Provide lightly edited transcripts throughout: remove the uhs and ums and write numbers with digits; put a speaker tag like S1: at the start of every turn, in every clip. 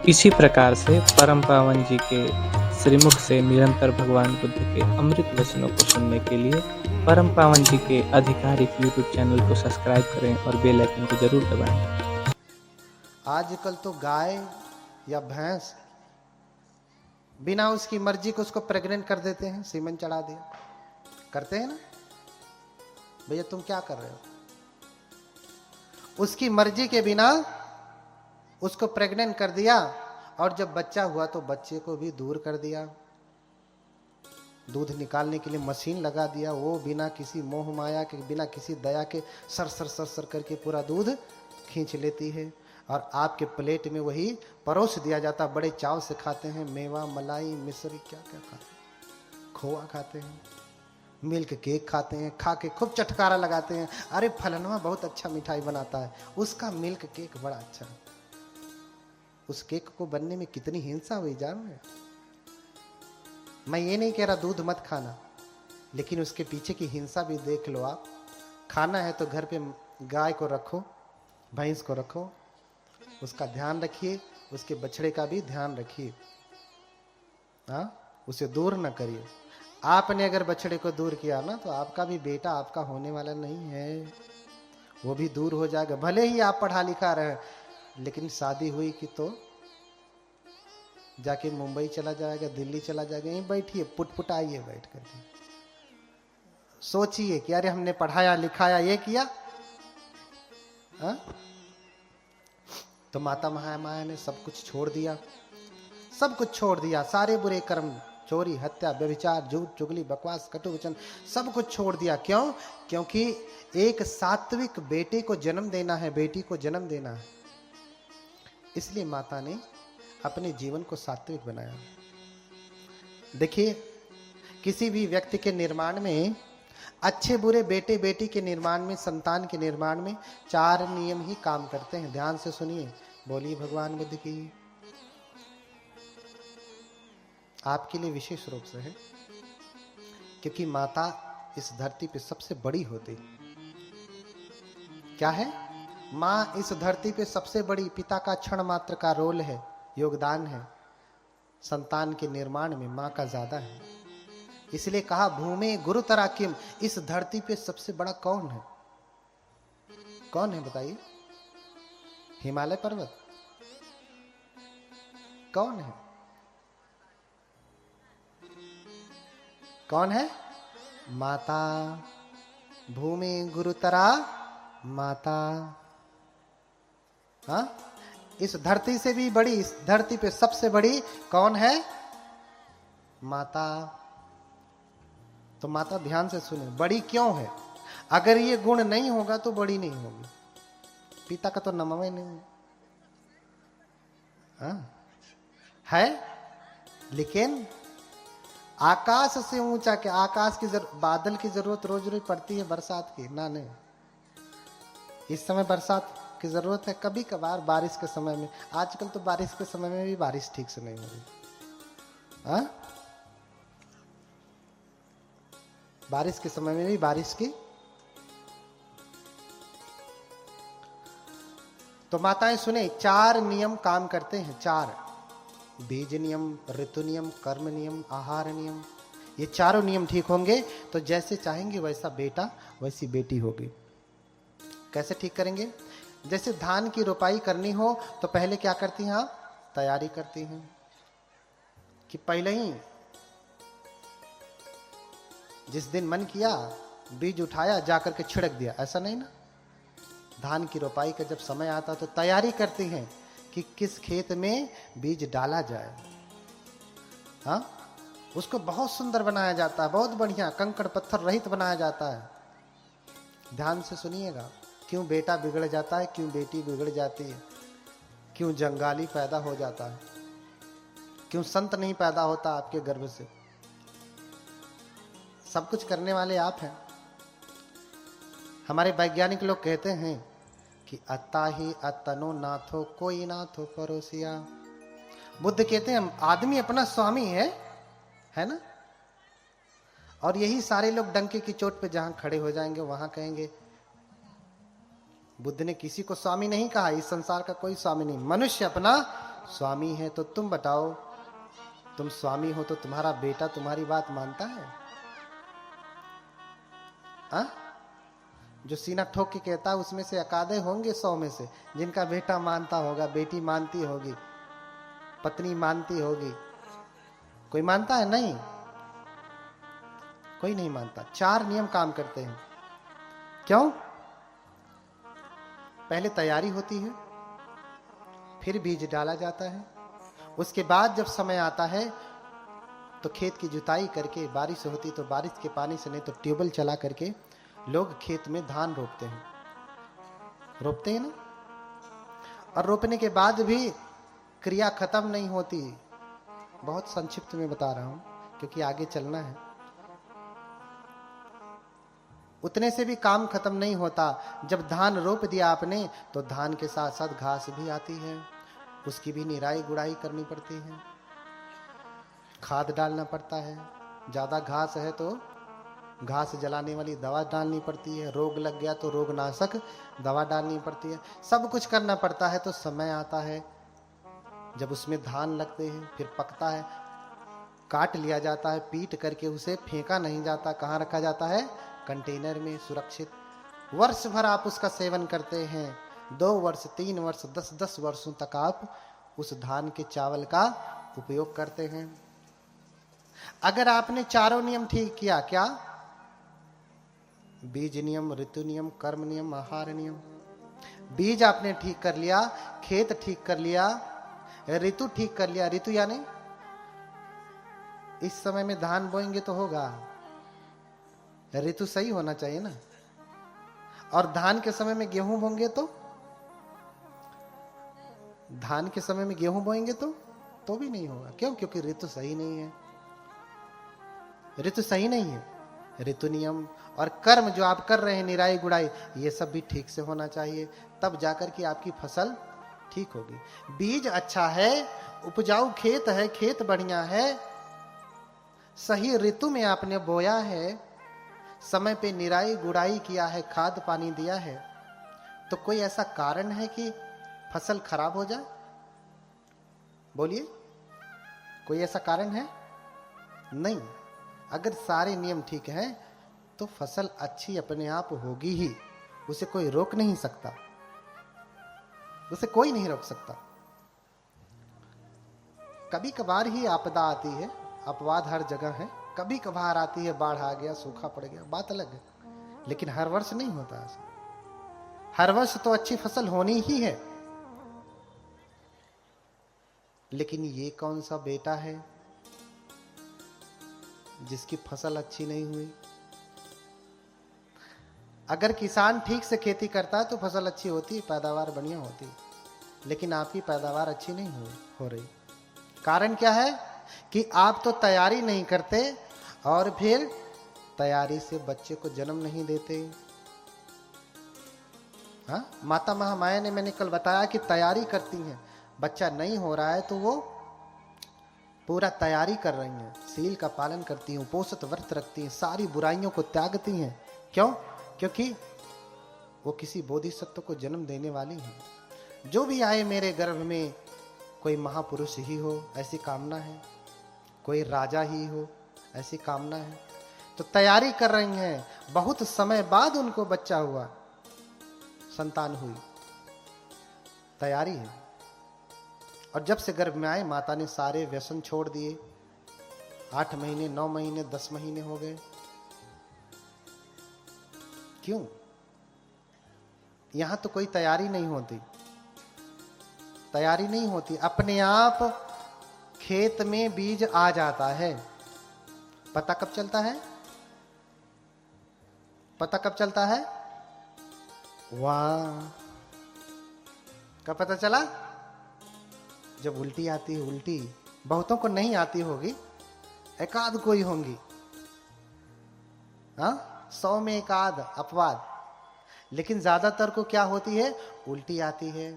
S1: इसी प्रकार से परम पावन जी के श्रीमुख से निरंतर भगवान बुद्ध के अमृत वचनों को सुनने के लिए परम पावन जी के आधिकारिक यूट्यूब चैनल को सब्सक्राइब करें और बेल आइकन को जरूर दबाएं।
S2: आजकल तो गाय या भैंस बिना उसकी मर्जी को उसको प्रेग्नेंट कर देते हैं, सीमन चढ़ा दिया, करते हैं ना भैया। तुम क्या कर रहे हो? उसकी मर्जी के बिना उसको प्रेग्नेंट कर दिया और जब बच्चा हुआ तो बच्चे को भी दूर कर दिया। दूध निकालने के लिए मशीन लगा दिया, वो बिना किसी मोह माया के, बिना किसी दया के सर सर सर सर करके पूरा दूध खींच लेती है और आपके प्लेट में वही परोस दिया जाता। बड़े चाव से खाते हैं, मेवा, मलाई, मिश्री, क्या क्या खाते हैं, खोआ खाते हैं, मिल्क केक खाते हैं, खा के खूब चटकारा लगाते हैं। अरे फलनवा बहुत अच्छा मिठाई बनाता है, उसका मिल्क केक बड़ा अच्छा है। उस केक को बनने में कितनी हिंसा हुई जान रहे? मैं ये नहीं कह रहा दूध मत खाना, लेकिन उसके पीछे की हिंसा भी देख लो आप। खाना है तो घर पे गाय को रखो, भैंस को रखो, उसका ध्यान रखिए, उसके बछड़े का भी ध्यान रखिए। हाँ, उसे दूर न करिए। आपने अगर बछड़े को दूर किया ना तो आपका भी बेटा आपका होने वाला नहीं है, वो भी दूर हो जाएगा। भले ही आप पढ़ा लिखा रहे, लेकिन शादी हुई कि तो जाके मुंबई चला जाएगा, दिल्ली चला जाएगा। यहीं बैठिए, पुटपुटाइए बैठ करके, सोचिए कि अरे हमने पढ़ाया लिखाया ये किया। हा? तो माता महामाया ने सब कुछ छोड़ दिया, सब कुछ छोड़ दिया, सारे बुरे कर्म, चोरी, हत्या, व्यभिचार, झूठ, चुगली, बकवास, कटु वचन, सब कुछ छोड़ दिया। क्यों? क्योंकि एक सात्विक बेटे को जन्म देना है, बेटी को जन्म देना है। इसलिए माता ने अपने जीवन को सात्विक बनाया। देखिए, किसी भी व्यक्ति के निर्माण में, अच्छे बुरे बेटे बेटी के निर्माण में, संतान के निर्माण में 4 नियम ही काम करते हैं। ध्यान से सुनिए, बोलिए भगवान बुद्ध की। आपके लिए विशेष रूप से है, क्योंकि माता इस धरती पे सबसे बड़ी होती। क्या है? माँ इस धरती पे सबसे बड़ी। पिता का क्षण मात्र का रोल है, योगदान है, संतान के निर्माण में माँ का ज्यादा है। इसलिए कहा भूमि गुरुतरा किम, इस धरती पे सबसे बड़ा कौन है? कौन है बताइए? हिमालय पर्वत? कौन है? कौन है? माता। भूमि गुरुतरा माता। हाँ, इस धरती से भी बड़ी, इस धरती पे सबसे बड़ी कौन है? माता। तो माता ध्यान से सुने, बड़ी क्यों है? अगर ये गुण नहीं होगा तो बड़ी नहीं होगी। पिता का तो नमवे नहीं है, लेकिन आकाश से ऊंचा के, आकाश की बादल की जरूरत रोज रोज पड़ती है, बरसात की ना नहीं। इस समय बरसात की जरूरत है, कभी कभार बारिश के समय में। आजकल तो बारिश के समय में भी बारिश ठीक से नहीं हो रही। हाँ, बारिश के समय में भी बारिश की। तो माताएं सुने, 4 नियम काम करते हैं। 4 बीज नियम, ऋतु नियम, कर्म नियम, आहार नियम। ये चारों नियम ठीक होंगे तो जैसे चाहेंगे वैसा बेटा वैसी बेटी होगी। कैसे ठीक करेंगे? जैसे धान की रोपाई करनी हो तो पहले क्या करती हैं आप? तैयारी करती हैं कि पहले ही जिस दिन मन किया बीज उठाया, जाकर के छिड़क दिया, ऐसा नहीं ना। धान की रोपाई का जब समय आता तो तैयारी करती हैं कि किस खेत में बीज डाला जाए। हाँ, उसको बहुत सुंदर बनाया जाता है, बहुत बढ़िया, कंकड़ पत्थर रहित बनाया जाता है। ध्यान से सुनिएगा, क्यों बेटा बिगड़ जाता है, क्यों बेटी बिगड़ जाती है, क्यों जंगाली पैदा हो जाता है, क्यों संत नहीं पैदा होता आपके गर्भ से। सब कुछ करने वाले आप हैं। हमारे वैज्ञानिक लोग कहते हैं कि अत्ता ही अतनो नाथो कोई नाथो परोसिया। बुद्ध कहते हैं आदमी अपना स्वामी है ना। और यही सारे लोग डंके की चोट पे जहां खड़े हो जाएंगे वहां कहेंगे बुद्ध ने किसी को स्वामी नहीं कहा, इस संसार का कोई स्वामी नहीं, मनुष्य अपना स्वामी है तो तुम बताओ, तुम स्वामी हो तो तुम्हारा बेटा तुम्हारी बात मानता है? आ? जो सीना ठोक के कहता है उसमें से अकादे होंगे 100 में से जिनका बेटा मानता होगा, बेटी मानती होगी, पत्नी मानती होगी। कोई मानता है? नहीं, कोई नहीं मानता। 4 नियम काम करते हैं। क्यों? पहले तैयारी होती है, फिर बीज डाला जाता है, उसके बाद जब समय आता है तो खेत की जुताई करके, बारिश होती तो बारिश के पानी से, नहीं तो ट्यूबवेल चला करके लोग खेत में धान रोपते हैं। रोपते हैं ना? और रोपने के बाद भी क्रिया खत्म नहीं होती। बहुत संक्षिप्त में बता रहा हूं क्योंकि आगे चलना है। उतने से भी काम खत्म नहीं होता। जब धान रोप दिया आपने तो धान के साथ साथ घास भी आती है, उसकी भी निराई गुड़ाई करनी पड़ती है, खाद डालना पड़ता है। ज्यादा घास है तो घास जलाने वाली दवा डालनी पड़ती है, रोग लग गया तो रोगनाशक दवा डालनी पड़ती है, सब कुछ करना पड़ता है। तो समय आता है जब उसमें धान लगते हैं, फिर पकता है, काट लिया जाता है, पीट करके उसे फेंका नहीं जाता। कहाँ रखा जाता है? कंटेनर में सुरक्षित। वर्ष भर आप उसका सेवन करते हैं, 2 वर्ष 3 वर्ष 10 वर्षों तक आप उस धान के चावल का उपयोग करते हैं। अगर आपने चारों नियम ठीक किया, क्या? बीज नियम, ऋतु नियम, कर्म नियम, आहार नियम। बीज आपने ठीक कर लिया, खेत ठीक कर लिया, ऋतु ठीक कर लिया। ऋतु यानी इस समय में धान बोएंगे तो होगा, ऋतु सही होना चाहिए ना। और धान के समय में गेहूं बोएंगे तो, धान के समय में गेहूं बोएंगे तो भी नहीं होगा। क्यों? क्योंकि ऋतु सही नहीं है। ऋतु सही नहीं है। ऋतु नियम और कर्म जो आप कर रहे हैं, निराई गुड़ाई, ये सब भी ठीक से होना चाहिए, तब जाकर के आपकी फसल ठीक होगी। बीज अच्छा है, उपजाऊ खेत है, खेत बढ़िया है, सही ऋतु में आपने बोया है, समय पे निराई गुड़ाई किया है, खाद पानी दिया है, तो कोई ऐसा कारण है कि फसल खराब हो जाए? बोलिए, कोई ऐसा कारण है? नहीं। अगर सारे नियम ठीक हैं तो फसल अच्छी अपने आप होगी ही, उसे कोई रोक नहीं सकता, उसे कोई नहीं रोक सकता। कभी कभार ही आपदा आती है, अपवाद हर जगह है, कभी कभार आती है, बाढ़ आ गया, सूखा पड़ गया, बात अलग है, लेकिन हर वर्ष नहीं होता ऐसा। हर वर्ष तो अच्छी फसल होनी ही है। लेकिन ये कौन सा बेटा है जिसकी फसल अच्छी नहीं हुई? अगर किसान ठीक से खेती करता है तो फसल अच्छी होती है, पैदावार बढ़िया होती है, लेकिन आपकी पैदावार अच्छी नहीं हो रही। कारण क्या है? कि आप तो तैयारी नहीं करते और फिर तैयारी से बच्चे को जन्म नहीं देते। हाँ, माता महामाया ने, मैंने कल बताया कि तैयारी करती हैं, बच्चा नहीं हो रहा है तो वो पूरा तैयारी कर रही हैं, सील का पालन करती हैं, उपोषित व्रत रखती हैं, सारी बुराइयों को त्यागती हैं। क्यों? क्योंकि वो किसी बोधिसत्व को जन्म देने वाली हैं। जो भी आए मेरे गर्भ में कोई महापुरुष ही हो, ऐसी कामना है, कोई राजा ही हो, ऐसी कामना है। तो तैयारी कर रही हैं, बहुत समय बाद उनको बच्चा हुआ, संतान हुई, तैयारी है। और जब से गर्भ में आए माता ने सारे व्यसन छोड़ दिए। 8 महीने, 9 महीने, 10 महीने हो गए। क्यों? यहां तो कोई तैयारी नहीं होती, तैयारी नहीं होती, अपने आप खेत में बीज आ जाता है। पता कब चलता है? पता कब चलता है? वाह, कब पता चला? जब उल्टी आती है। उल्टी बहुतों को नहीं आती होगी, एकाध कोई होंगी, हाँ, 100 में एकाध अपवाद, लेकिन ज्यादातर को क्या होती है? उल्टी आती है।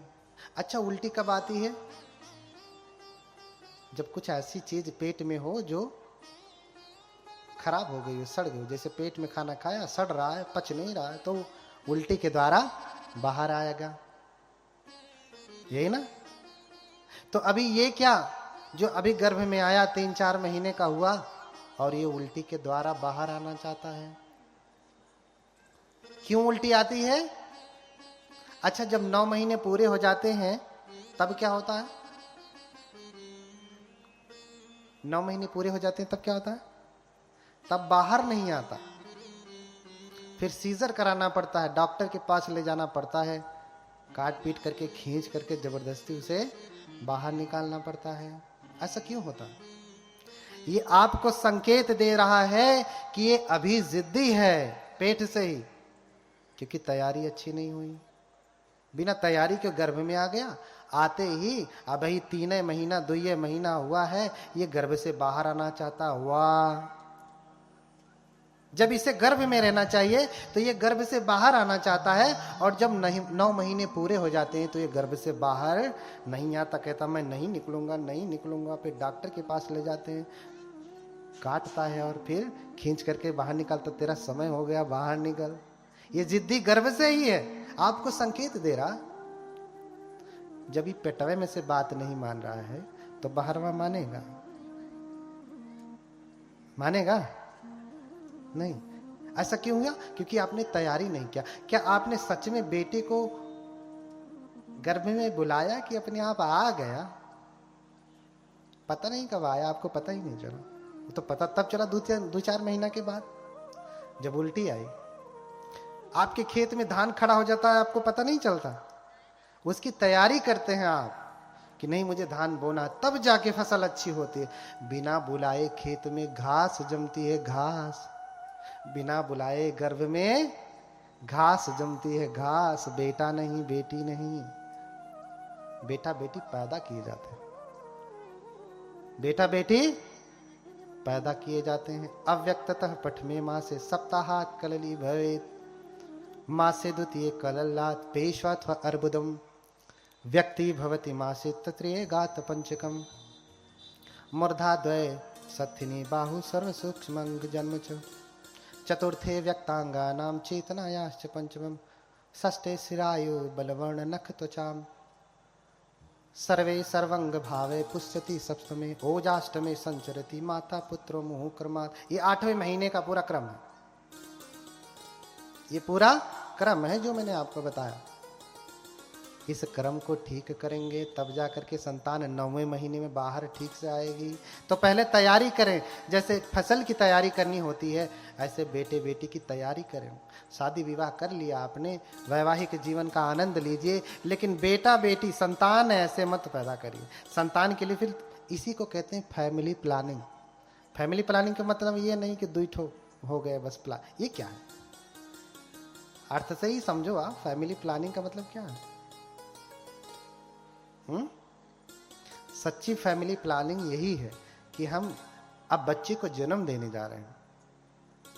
S2: अच्छा, उल्टी कब आती है? जब कुछ ऐसी चीज पेट में हो जो खराब हो गई हो, सड़ गई हो। जैसे पेट में खाना खाया, सड़ रहा है, पच नहीं रहा है, तो उल्टी के द्वारा बाहर आएगा, यही ना। तो अभी ये क्या जो अभी गर्भ में आया 3-4 महीने का हुआ और ये उल्टी के द्वारा बाहर आना चाहता है। क्यों उल्टी आती है? अच्छा, जब 9 महीने पूरे हो जाते हैं तब क्या होता है? 9 महीने पूरे हो जाते हैं तब क्या होता है? तब बाहर नहीं आता, फिर सीजर कराना पड़ता है, डॉक्टर के पास ले जाना पड़ता है, काट पीट करके खींच करके जबरदस्ती उसे बाहर निकालना पड़ता है। ऐसा क्यों होता है? ये आपको संकेत दे रहा है कि ये अभी जिद्दी है पेट से ही, क्योंकि तैयारी अच्छी नहीं हुई। बिना तैयारी के गर्भ में आ गया, आते ही अभी 3 महीना 2 महीना हुआ है, ये गर्भ से बाहर आना चाहता हुआ। जब इसे गर्भ में रहना चाहिए तो ये गर्भ से बाहर आना चाहता है, और जब 9 महीने पूरे हो जाते हैं तो ये गर्भ से बाहर नहीं आता, कहता मैं नहीं निकलूंगा नहीं निकलूंगा। फिर डॉक्टर के पास ले जाते हैं, काटता है और फिर खींच करके बाहर निकालता, तेरा समय हो गया बाहर निकल। ये जिद्दी गर्भ से ही है, आपको संकेत दे रहा। जब ये पेटवे में से बात नहीं मान रहा है तो बाहरवा मानेगा? मानेगा नहीं। ऐसा क्यों हुआ? क्योंकि आपने तैयारी नहीं किया। क्या आपने सच में बेटे को गर्भ में बुलाया कि अपने आप आ गया? पता नहीं कब आया, आपको पता ही नहीं चला। वो तो पता तब चला 2-4 महीना के बाद, जब उल्टी आई। आपके खेत में धान खड़ा हो जाता है, आपको पता नहीं चलता। उसकी तैयारी करते हैं आप कि नहीं मुझे धान बोना, तब जाके फसल अच्छी होती है। बिना बुलाए खेत में घास जमती है, घास। बिना बुलाए गर्भ में घास जमती है, घास। बेटा नहीं, बेटी नहीं। बेटा बेटी पैदा किए जाते हैं, बेटा बेटी पैदा किए जाते हैं। अव्यक्ततः पठमे माँ से सप्ताहात कलली भवेत, माँ से द्वितीय कलल्लात पेशवात्व अर्बुदम व्यक्ति भवति माँ से तत्रेय गात पंचकम मूर्धा द्वय सत्थिनी बाहु सर्व सूक्ष्म जन्म च चतुर्थे व्यक्तांगा नाम चेतनायाश्च पंचमम षष्ठे शिरायु बलवर्ण नख त्वचाम सर्वे सर्वंग भावे पुष्यति सप्तमे ओजाष्टमे संचरति माता पुत्रो मुहु क्रमात्। ये 8वें महीने का पूरा क्रम है। ये पूरा क्रम है जो मैंने आपको बताया। इस क्रम को ठीक करेंगे तब जा करके संतान 9वें महीने में बाहर ठीक से आएगी। तो पहले तैयारी करें, जैसे फसल की तैयारी करनी होती है ऐसे बेटे बेटी की तैयारी करें। शादी विवाह कर लिया आपने, वैवाहिक जीवन का आनंद लीजिए, लेकिन बेटा बेटी संतान ऐसे मत पैदा करिए। संतान के लिए फिर इसी को कहते हैं फैमिली प्लानिंग। फैमिली प्लानिंग का मतलब ये नहीं कि 2 ठो हो गए बस प्लान। ये क्या है? अर्थ से ही समझो आप, फैमिली प्लानिंग का मतलब क्या है। सच्ची फैमिली प्लानिंग यही है कि हम अब बच्चे को जन्म देने जा रहे हैं,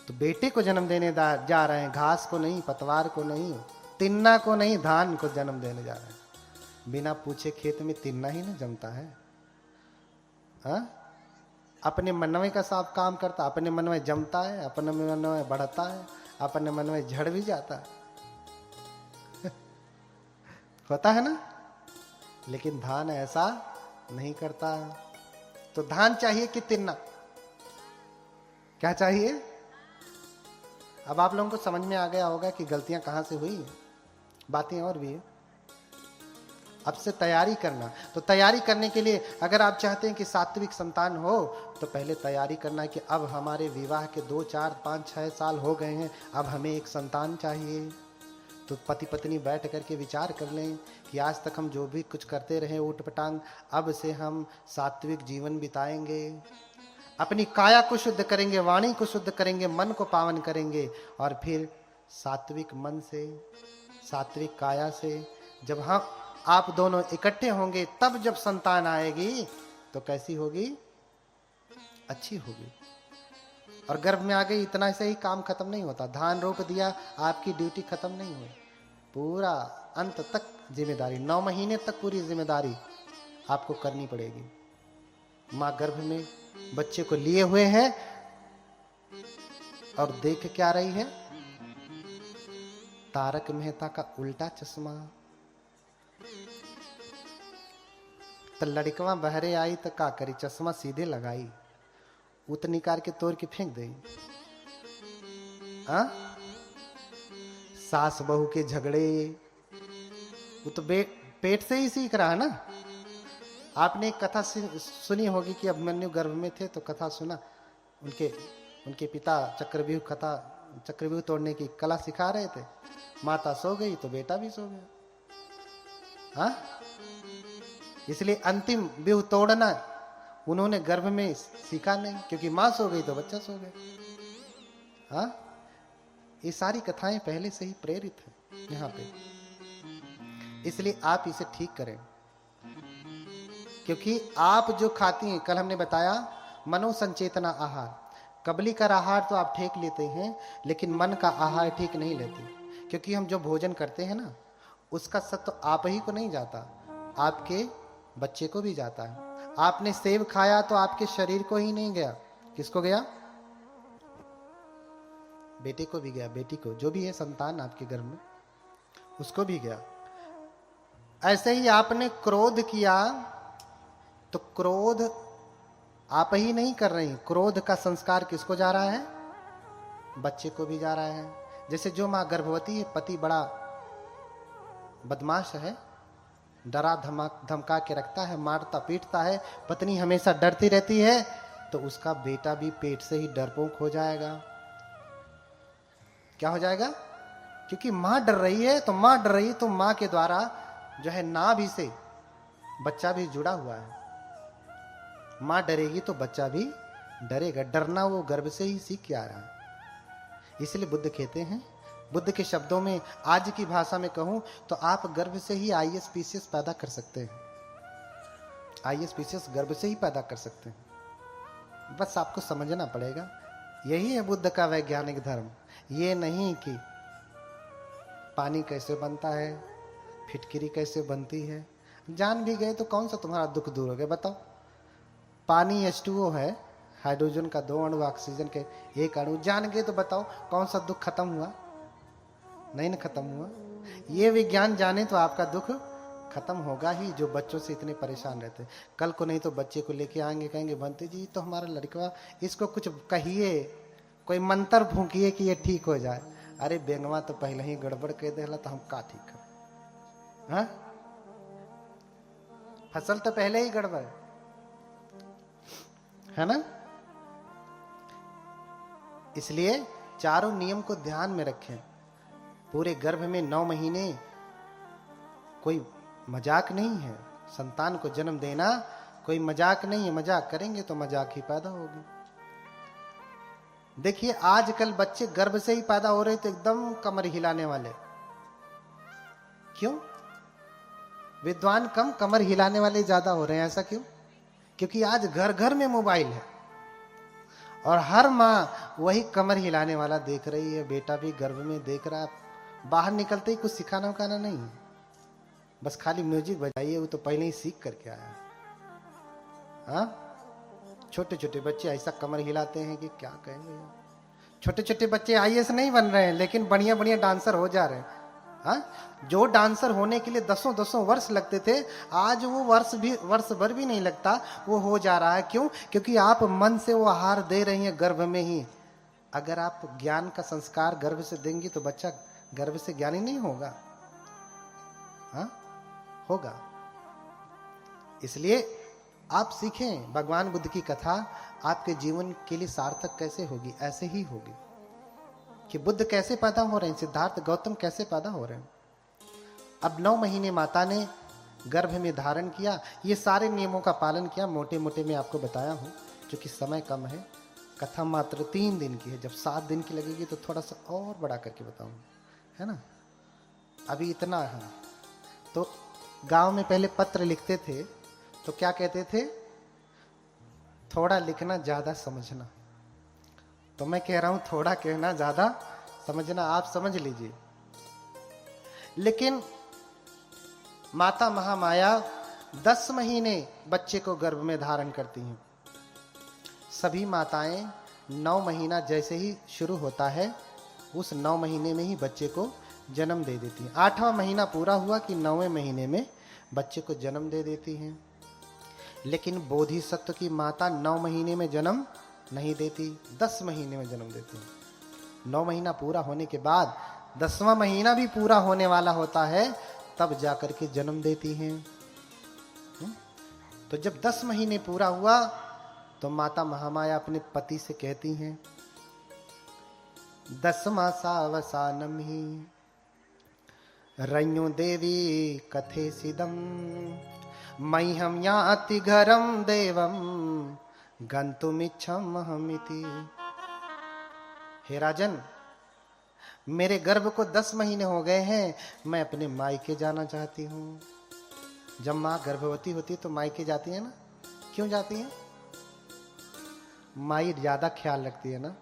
S2: तो बेटे को जन्म देने जा रहे हैं, घास को नहीं, पतवार को नहीं, तिन्ना को नहीं, धान को जन्म देने जा रहे हैं। बिना पूछे खेत में तिन्ना ही नहीं जमता है। अपने मन में का साफ काम करता, अपने मन में जमता है, अपने मन में बढ़ता है, अपने मन में झड़ भी जाता है होता है ना। लेकिन धान ऐसा नहीं करता। तो धान चाहिए कि तिन्ना? क्या चाहिए? अब आप लोगों को समझ में आ गया होगा कि गलतियां कहां से हुई। बातें और भी है। अब से तैयारी करना। तो तैयारी करने के लिए अगर आप चाहते हैं कि सात्विक संतान हो तो पहले तैयारी करना है कि अब हमारे विवाह के 2, 4, 5, 6 साल हो गए हैं, अब हमें एक संतान चाहिए। तो पति पत्नी बैठ करके विचार कर लें कि आज तक हम जो भी कुछ करते रहे ऊट पटांग, अब से हम सात्विक जीवन बिताएंगे। अपनी काया को शुद्ध करेंगे, वाणी को शुद्ध करेंगे, मन को पावन करेंगे, और फिर सात्विक मन से, सात्विक काया से जब हम आप दोनों इकट्ठे होंगे तब जब संतान आएगी तो कैसी होगी? अच्छी होगी। और गर्भ में आ गई इतना से ही काम खत्म नहीं होता। धान रोप दिया, आपकी ड्यूटी खत्म नहीं हुई, पूरा अंत तक जिम्मेदारी, 9 महीने तक पूरी जिम्मेदारी आपको करनी पड़ेगी। मां गर्भ में बच्चे को लिए हुए है और देख क्या रही है? तारक मेहता का उल्टा चश्मा। तो लड़कवा बहरे आई तो का करी, चश्मा सीधे लगाई, उत निकाल के तोड़ के फेंक दे। हाँ, सास बहू के झगड़े, वो तो पेट से ही सीख रहा है ना। आपने एक कथा सुनी होगी कि अभिमन्यु गर्भ में थे तो कथा सुना, उनके पिता चक्रव्यूह तोड़ने की कला सिखा रहे थे। माता सो गई तो बेटा भी सो गया। हाँ, इसलिए अंतिम व्यूह तोड़ना उन्होंने गर्भ में सीखा नहीं, क्योंकि मां सो गई तो बच्चा सो गया। हाँ, ये सारी कथाएं पहले से ही प्रेरित है यहाँ पे, इसलिए आप इसे ठीक करें। क्योंकि आप जो खाती हैं, कल हमने बताया मनोसंचेतना आहार, कबली का आहार तो आप ठीक लेते हैं, लेकिन मन का आहार ठीक नहीं लेते। क्योंकि हम जो भोजन करते हैं ना, उसका सत्व आप ही को नहीं जाता, आपके बच्चे को भी जाता है। आपने सेब खाया तो आपके शरीर को ही नहीं गया, किसको गया? बेटे को भी गया, बेटी को, जो भी है संतान आपके घर में, उसको भी गया। ऐसे ही आपने क्रोध किया तो क्रोध आप ही नहीं कर रही, क्रोध का संस्कार किसको जा रहा है? बच्चे को भी जा रहा है। जैसे जो मां गर्भवती है, पति बड़ा बदमाश है, डरा धमका के रखता है, मारता पीटता है, पत्नी हमेशा डरती रहती है, तो उसका बेटा भी पेट से ही डरपोक हो जाएगा। क्या हो जाएगा? क्योंकि मां डर रही है, तो मां डर रही है तो मां के द्वारा जो है नाभि से बच्चा भी जुड़ा हुआ है। मां डरेगी तो बच्चा भी डरेगा। डरना वो गर्भ से ही सीख के आ रहा है। इसलिए बुद्ध कहते हैं, बुद्ध के शब्दों में आज की भाषा में कहूं तो आप गर्भ से ही आईएएस पीसीएस पैदा कर सकते हैं। आईएएस पीसीएस गर्भ से ही पैदा कर सकते हैं, बस आपको समझना पड़ेगा। यही है बुद्ध का वैज्ञानिक धर्म। ये नहीं कि पानी कैसे बनता है, फिटकिरी कैसे बनती है, जान भी गए तो कौन सा तुम्हारा दुख दूर हो गया? बताओ। पानी H2O है, हाइड्रोजन का 2 अणु, ऑक्सीजन के 1 अणु, जान गए तो बताओ कौन सा दुख खत्म हुआ? नहीं ना खत्म हुआ। ये विज्ञान जाने तो आपका दुख खत्म होगा ही, जो बच्चों से इतने परेशान रहते। कल को नहीं तो बच्चे को लेके आएंगे, कहेंगे बनते जी तो हमारा लड़का, इसको कुछ कहिए, कोई मंत्र फूंकिए कि ये ठीक हो जाए। अरे बेंगवा तो पहले ही गड़बड़ कह देला तो हम का ठीक करें? हाँ, फसल तो पहले ही गड़बड़ है ना। इसलिए चारों नियम को ध्यान में रखें। पूरे गर्भ में 9 महीने कोई मजाक नहीं है। संतान को जन्म देना कोई मजाक नहीं है। मजाक करेंगे तो मजाक ही पैदा होगी। देखिए आजकल बच्चे गर्भ से ही पैदा हो रहे तो एकदम कमर हिलाने वाले। क्यों? विद्वान कम, कमर हिलाने वाले ज्यादा हो रहे हैं। ऐसा क्यों? क्योंकि आज घर घर में मोबाइल है और हर माँ वही कमर हिलाने वाला देख रही है। बेटा भी गर्भ में देख रहा है। बाहर निकलते ही कुछ सिखाना उखाना नहीं है, बस खाली म्यूजिक बजाइए, वो तो पहले ही सीख करके आया। हाँ, छोटे छोटे बच्चे ऐसा कमर हिलाते हैं कि क्या कहेंगे। छोटे छोटे बच्चे आईएएस नहीं बन रहे हैं, लेकिन बढ़िया बढ़िया डांसर हो जा रहे हैं। हाँ, जो डांसर होने के लिए 10 वर्ष लगते थे, आज वो वर्ष भर भी नहीं लगता, वो हो जा रहा है। क्यों? क्योंकि आप मन से वो आहार दे रही हैं गर्भ में ही। अगर आप ज्ञान का संस्कार गर्भ से देंगी तो बच्चा गर्भ से ज्ञानी नहीं होगा। हाँ, होगा। इसलिए आप सीखें भगवान बुद्ध की कथा, आपके जीवन के लिए सार्थक कैसे होगी? ऐसे ही होगी कि बुद्ध कैसे पैदा हो रहे हैं, सिद्धार्थ गौतम कैसे पैदा हो रहे हैं। अब 9 महीने माता ने गर्भ में धारण किया, ये सारे नियमों का पालन किया। मोटे मोटे मैं आपको बताया हूं, क्योंकि समय कम है। कथा मात्र 3 दिन की है, जब 7 दिन की लगेगी तो थोड़ा सा और बड़ा करके बताऊंगा, है ना। अभी इतना है। तो गांव में पहले पत्र लिखते थे तो क्या कहते थे? थोड़ा लिखना ज्यादा समझना। तो मैं कह रहा हूं थोड़ा कहना ज्यादा समझना। आप समझ लीजिए। लेकिन माता महामाया 10 महीने बच्चे को गर्भ में धारण करती हैं। सभी माताएं 9 महीना जैसे ही शुरू होता है, उस 9 महीने में ही बच्चे को जन्म दे देती हैं। 8वां महीना पूरा हुआ कि 9वें महीने में बच्चे को जन्म दे देती हैं। लेकिन बोधिसत्व की माता 9 महीने में जन्म नहीं देती, 10 महीने में जन्म देती है। 9 महीना पूरा होने के बाद 10वां महीना भी पूरा होने वाला होता है, तब जाकर के जन्म देती हैं। तो जब 10 महीने पूरा हुआ तो माता महामाया अपने पति से कहती हैं, 10वां सावसानम ही रण्यो देवी कथे सिदम मह्यम याति घरम देवम गंतुमिच्छम हमिति। हे राजन, मेरे गर्भ को 10 महीने हो गए हैं, मैं अपने मायके जाना चाहती हूँ। जब माँ गर्भवती होती है तो मायके जाती है ना, क्यों जाती है? माई ज्यादा ख्याल रखती है ना,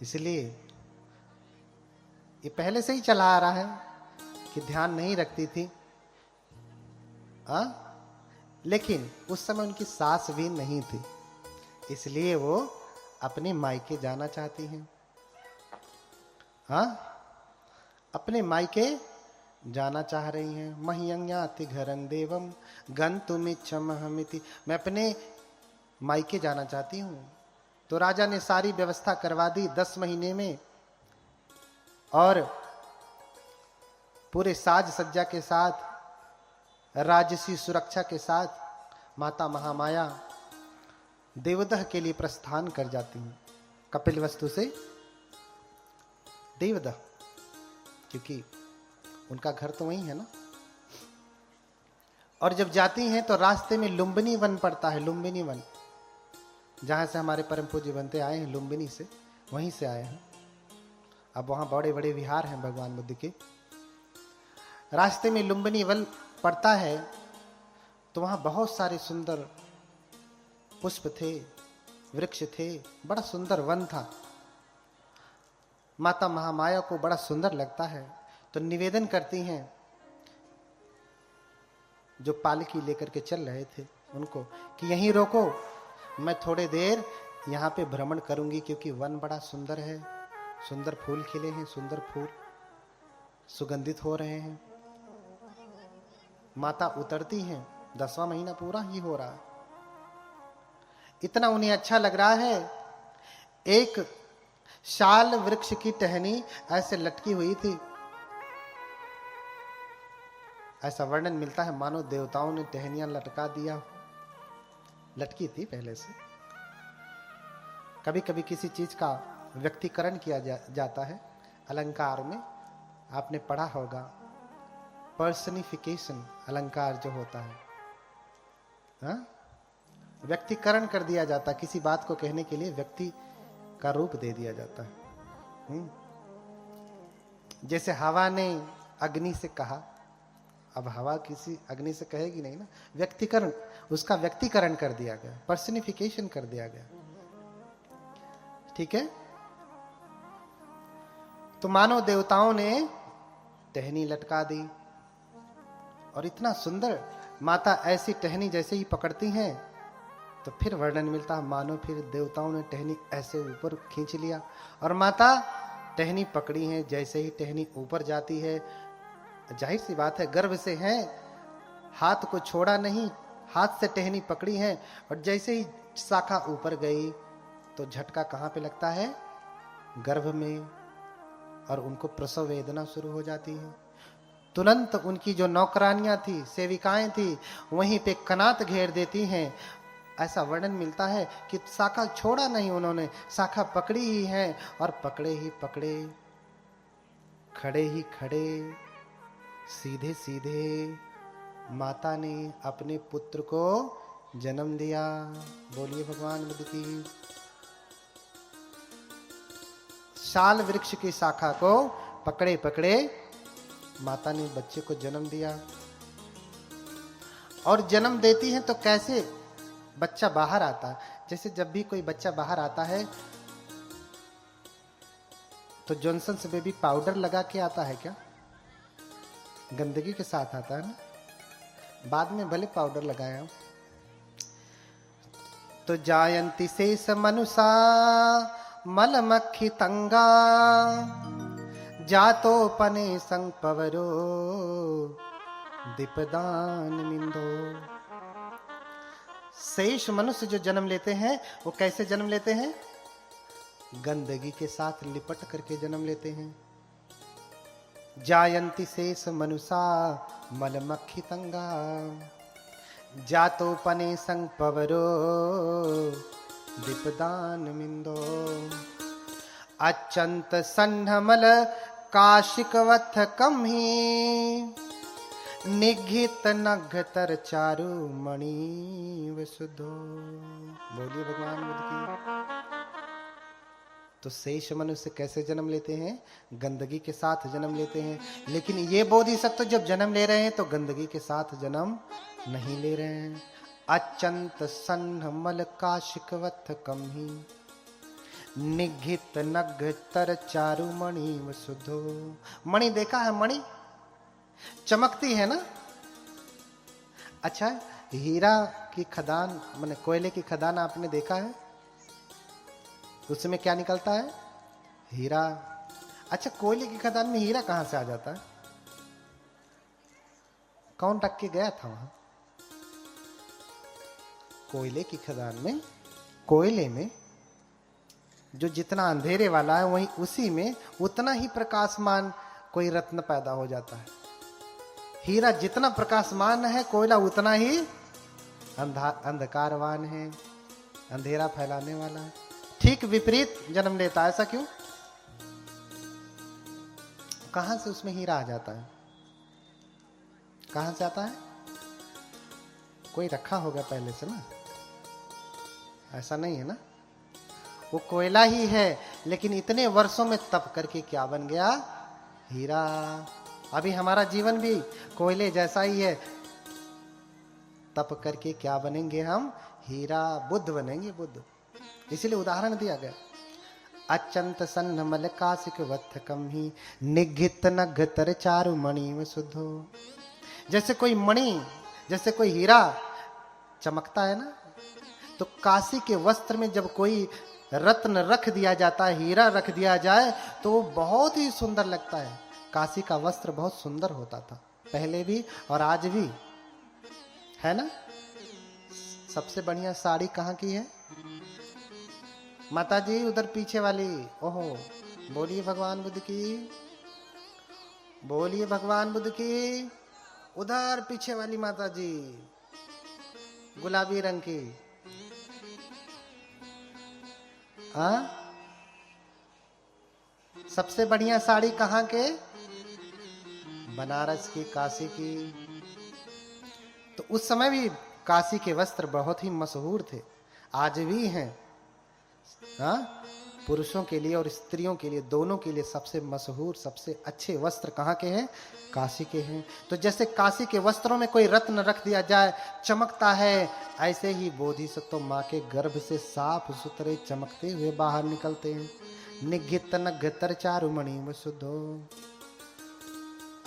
S2: इसलिए। ये पहले से ही चला आ रहा है कि ध्यान नहीं रखती थी, लेकिन उस समय उनकी सास भी नहीं थी, इसलिए वो अपने मायके जाना चाहती हैं। अपने मायके जाना चाह रही हैं। मह्यंयाति घरं देवम गंतुमिच्छम हमिति, मैं अपने मायके जाना चाहती हूँ। तो राजा ने सारी व्यवस्था करवा दी 10 महीने में, और पूरे साज सज्जा के साथ, राजसी सुरक्षा के साथ माता महामाया देवदह के लिए प्रस्थान कर जाती हैं। कपिलवस्तु से देवदह, क्योंकि उनका घर तो वही है ना। और जब जाती हैं तो रास्ते में लुम्बिनी वन पड़ता है, लुम्बिनी वन, जहां से हमारे परम पूज्य बनते आए हैं, लुम्बिनी से, वहीं से आए हैं। अब वहां बड़े बड़े विहार हैं भगवान बुद्ध के। रास्ते में लुम्बिनी वन पड़ता है, तो वहां बहुत सारे सुंदर पुष्प थे, वृक्ष थे, बड़ा सुंदर वन था। माता महामाया को बड़ा सुंदर लगता है, तो निवेदन करती हैं जो पालकी लेकर के चल रहे थे उनको कि यहीं रोको, मैं थोड़े देर यहाँ पे भ्रमण करूंगी, क्योंकि वन बड़ा सुंदर है, सुंदर फूल खिले हैं, सुंदर फूल सुगंधित हो रहे हैं। माता उतरती हैं, 10वां महीना पूरा ही हो रहा है, इतना उन्हें अच्छा लग रहा है। एक शाल वृक्ष की टहनी ऐसे लटकी हुई थी, ऐसा वर्णन मिलता है मानो देवताओं ने टहनियां लटका दिया, लटकी थी पहले से। कभी कभी किसी चीज का व्यक्तिकरण किया जाता है अलंकार में, आपने पढ़ा होगा, पर्सनिफिकेशन अलंकार जो होता है, व्यक्तिकरण कर दिया जाता है, किसी बात को कहने के लिए व्यक्ति का रूप दे दिया जाता है। जैसे हवा ने अग्नि से कहा, अब हवा किसी अग्नि से कहेगी नहीं ना, व्यक्तिकरण, उसका व्यक्तिकरण कर दिया गया, पर्सनिफिकेशन कर दिया गया। ठीक है, तो मानव देवताओं ने टहनी लटका दी, और इतना सुंदर माता ऐसी टहनी जैसे ही पकड़ती हैं तो फिर वर्णन मिलता है, मानो फिर देवताओं ने टहनी ऐसे ऊपर खींच लिया, और माता टहनी पकड़ी है, जैसे ही टहनी ऊपर जाती है, जाहिर सी बात है गर्भ से है, हाथ को छोड़ा नहीं, हाथ से टहनी पकड़ी है, और जैसे ही शाखा ऊपर गई तो झटका कहाँ पे लगता है? गर्भ में, और उनको प्रसव वेदना शुरू हो जाती है। तुरंत उनकी जो नौकरानियां थी, सेविकाएं थी, वहीं पे कनात घेर देती हैं। ऐसा वर्णन मिलता है कि शाखा छोड़ा नहीं उन्होंने, शाखा पकड़ी ही है, और पकड़े ही पकड़े, खड़े ही खड़े, सीधे सीधे माता ने अपने पुत्र को जन्म दिया। बोलिए भगवान बुद्ध की। शाल वृक्ष की शाखा को पकड़े पकड़े माता ने बच्चे को जन्म दिया। और जन्म देती है तो कैसे बच्चा बाहर आता है? जैसे जब भी कोई बच्चा बाहर आता है तो जॉनसन्स बेबी पाउडर लगा के आता है क्या? गंदगी के साथ आता है ना, बाद में भले पाउडर लगाया हो। तो जायंती शेष मनुषा मलमक्खी तंगा, जातो पने संग पवरो दीपदान मिंदो। शेष मनुष्य जो जन्म लेते हैं वो कैसे जन्म लेते हैं? गंदगी के साथ लिपट करके जन्म लेते हैं। जायंती शेष मनुषा मलमक्षितंगा जातोपने संपवरो दीपदान मिंदो अचंत सन्नमल काशिकवथ कम ही निघित नघतर चारु मणि वसुधो। बोलिए भगवान बुद्ध की। तो शेष मनुष्य कैसे जन्म लेते हैं? गंदगी के साथ जन्म लेते हैं। लेकिन ये बोधिसत्व जब जन्म ले रहे हैं तो गंदगी के साथ जन्म नहीं ले रहे हैं। अचंत सन्नमल काशिकवथ कम ही निघित नघतर चारु मणि वसुधो। मणि देखा है? मणि चमकती है ना। अच्छा, हीरा की खदान माने कोयले की खदान आपने देखा है? उसमें क्या निकलता है? हीरा। अच्छा, कोयले की खदान में हीरा कहां से आ जाता है? कौन रख के गया था वहां? कोयले की खदान में, कोयले में जो जितना अंधेरे वाला है वही उसी में उतना ही प्रकाशमान कोई रत्न पैदा हो जाता है। हीरा जितना प्रकाशमान है, कोयला उतना ही अंधकारवान है, अंधेरा फैलाने वाला है। ठीक विपरीत जन्म लेता है। ऐसा क्यों? कहां से उसमें हीरा आ जाता है? कहां से आता है? कोई रखा होगा पहले से ना। ऐसा नहीं है ना, वो कोयला ही है, लेकिन इतने वर्षों में तप करके क्या बन गया? हीरा। अभी हमारा जीवन भी कोयले जैसा ही है। तप करके क्या बनेंगे हम? हीरा, बुद्ध बनेंगे, बुद्ध। इसीलिए उदाहरण दिया गया। अचंत सन्नमल काशिक वथ कम ही निघित नघतर चारु मणि वसुधो। जैसे कोई मणि, जैसे कोई हीरा चमकता है ना, तो काशी के वस्त्र में जब कोई रत्न रख दिया जाता है, हीरा रख दिया जाए, तो वो बहुत ही सुंदर लगता है। काशी का वस्त्र बहुत सुंदर होता था, पहले भी और आज भी, है ना। सबसे बढ़िया साड़ी कहाँ की है? माता जी उधर पीछे वाली। ओहो, बोलिए भगवान बुद्ध की, बोलिए भगवान बुद्ध की। उधर पीछे वाली माता जी, गुलाबी रंग की। हाँ, सबसे बढ़िया साड़ी कहाँ के? बनारस की, काशी की। तो उस समय भी काशी के वस्त्र बहुत ही मशहूर थे, आज भी हैं। हाँ, पुरुषों के लिए और स्त्रियों के लिए, दोनों के लिए सबसे मशहूर, सबसे अच्छे वस्त्र कहाँ के हैं? काशी के हैं। तो जैसे काशी के वस्त्रों में कोई रत्न रख दिया जाए, चमकता है, ऐसे ही बोधिसत्व माँ के गर्भ से साफ सुथरे चमकते हुए बाहर निकलते हैं। निघित नघतर चारु मणि वसुधो।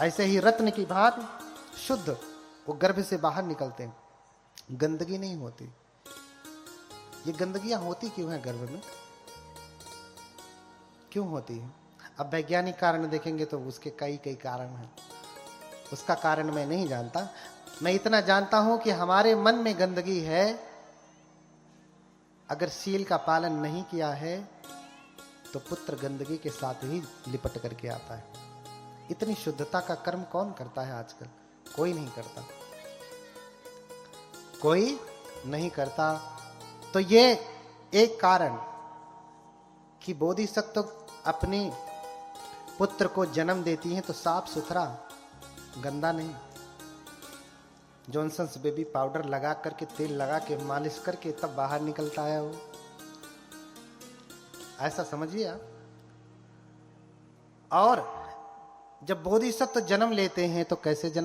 S2: ऐसे ही रत्न की भांति शुद्ध वो गर्भ से बाहर निकलते हैं, गंदगी नहीं होती। ये गंदगियां होती क्यों है गर्भ में? क्यों होती है? अब वैज्ञानिक कारण देखेंगे तो उसके कई कई कारण हैं। उसका कारण मैं नहीं जानता। मैं इतना जानता हूं कि हमारे मन में गंदगी है। अगर शील का पालन नहीं किया है तो पुत्र गंदगी के साथ ही लिपट करके आता है। इतनी शुद्धता का कर्म कौन करता है आजकल? कोई नहीं करता, कोई नहीं करता। तो ये एक कारण कि बोधिसत्व अपने पुत्र को जन्म देती हैं तो साफ सुथरा, गंदा नहीं। जॉनसन्स बेबी पाउडर लगा करके, तेल लगा के, मालिश करके तब बाहर निकलता है वो। ऐसा समझिए आप। और जब बोधिसत्व जन्म लेते हैं तो कैसे जन्म